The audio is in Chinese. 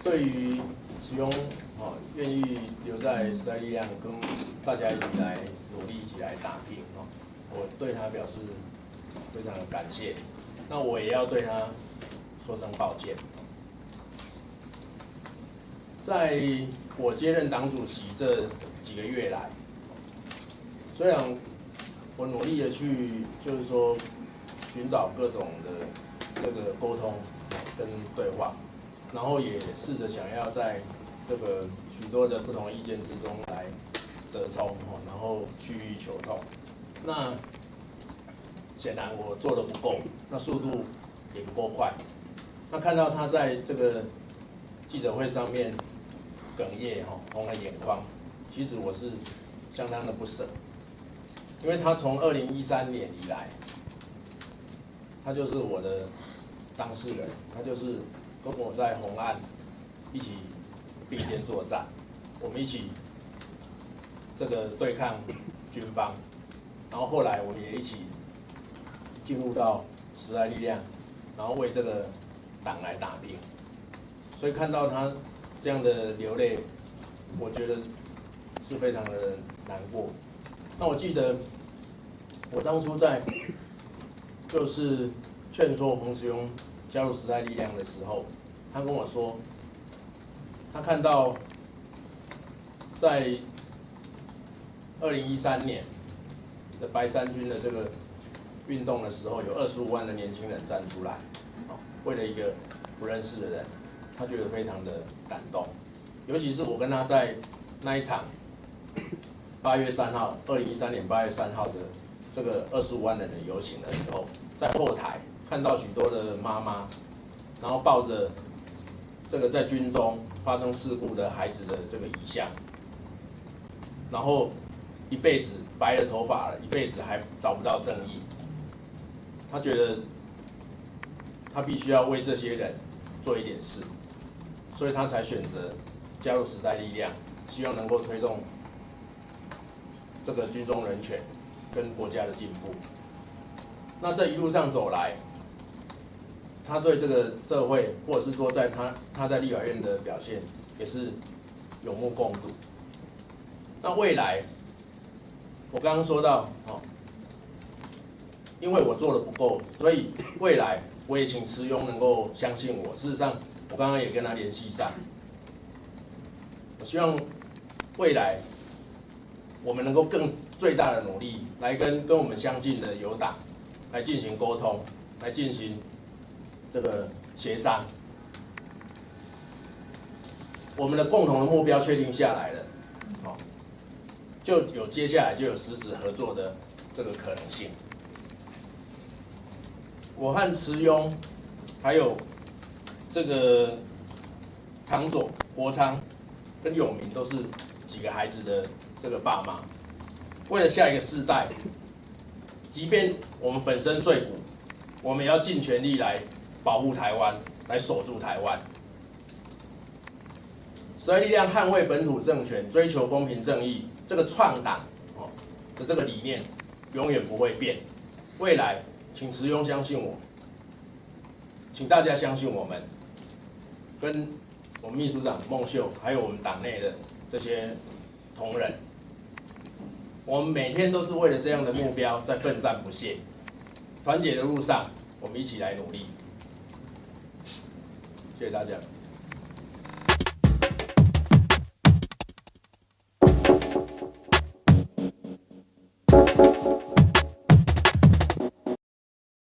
对于使用愿意留在时代力量，跟大家一起来努力，一起来打拼我对他表示非常的感谢。那我也要对他说声抱歉。在我接任党主席这几个月来，虽然我努力的去，就是说寻找各种的这个沟通跟对话，然后也试着想要在这个许多的不同意见之中来折冲，然后去欲求同。那显然我做的不够，那速度也不够快。那看到他在这个记者会上面哽咽，红了眼眶，其实我是相当的不舍，因为他从2013年以来，他就是我的当事人，他就是跟我在红岸一起并肩作战，我们一起这个对抗军方，然后后来我们也一起进入到时代力量，然后为这个党来打拼，所以看到他这样的流泪，我觉得是非常的难过。那我记得我当初在就是劝说洪慈庸加入时代力量的时候，他跟我说，他看到在2013年的白衫军的这个运动的时候，有25万的年轻人站出来，为了一个不认识的人，他觉得非常的感动。尤其是我跟他在那一场8月3号，2013年8月3号的这个25万人的游行的时候，在后台看到许多的妈妈，然后抱着这个在军中发生事故的孩子的这个遗像，然后一辈子白了头发了，一辈子还找不到正义。他觉得他必须要为这些人做一点事，所以他才选择加入时代力量，希望能够推动这个军中人权跟国家的进步。那这一路上走来，他对这个社会，或者是说在他在立法院的表现，也是有目共睹。那未来，我刚刚说到，因为我做的不够，所以未来我也请慈庸能够相信我。事实上，我刚刚也跟他联系上，我希望未来我们能够更最大的努力，来跟我们相近的友党来进行沟通，来进行这个协商。我们的共同的目标确定下来了，就有接下来就有实质合作的这个可能性。我和慈庸，还有这个唐左、国昌跟永明都是几个孩子的这个爸妈。为了下一个世代，即便我们粉身碎骨，我们也要尽全力来保护台湾，来守住台湾。时代力量捍卫本土政权，追求公平正义，这个创党的这个理念永远不会变。未来，请慈庸相信我，请大家相信我们，跟我们秘书长孟秀，还有我们党内的这些同仁，我们每天都是为了这样的目标在奋战不懈。团结的路上，我们一起来努力。谢谢大家。